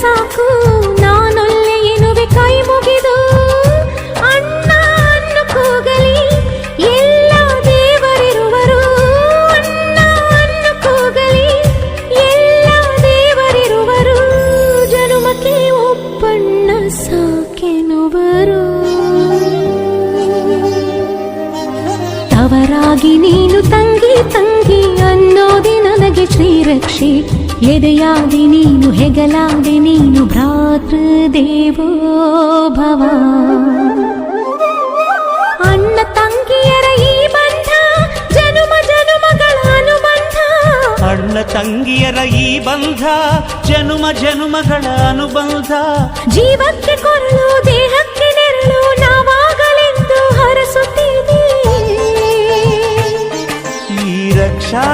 ಸಾಕು ನಾನೊಲ್ಲೆ ಎನ್ನುವೆ ಕೈ ಮುಗಿದು. ಅಣ್ಣ ಅನ್ನು ಕೂಗಲಿ ಎಲ್ಲ ದೇವರಿರುವರು, ಅಣ್ಣ ಅನ್ನು ಕೂಗಲಿ ಎಲ್ಲ ದೇವರಿರುವರು, ಜನುಮಕ್ಕೆ ಒಬ್ಬಣ್ಣ ಸಾಕೆನುವರು. ತವರಾಗಿ ನೀನು ತಂಗಿ ತಂಗಿ ಅನ್ನೋದೆ ನನಗೆ ಶ್ರೀರಕ್ಷೆ, ಎದೆಯಾದಿ ನೀನು ಹೆಗಲಾದಿ ನೀನು ಭ್ರಾತೃದೇವೋ ಭವ. ಅಣ್ಣ ತಂಗಿಯರ ಈ ಬಂಧ ಜನುಮ ಜನುಮಗಳ ಅನುಬಂಧ, ಅಣ್ಣ ತಂಗಿಯರ ಈ ಬಂಧ ಜನುಮ ಜನುಮಗಳ ಅನುಬಂಧ. ಜೀವಕ್ಕೆ ಕೊರಳು ದೇಹಕ್ಕೆ ನೆರಳು ನಾವಾಗಲೆಂದು ಹರಸುತ್ತೀವಿ. ಈ ರಕ್ಷಾ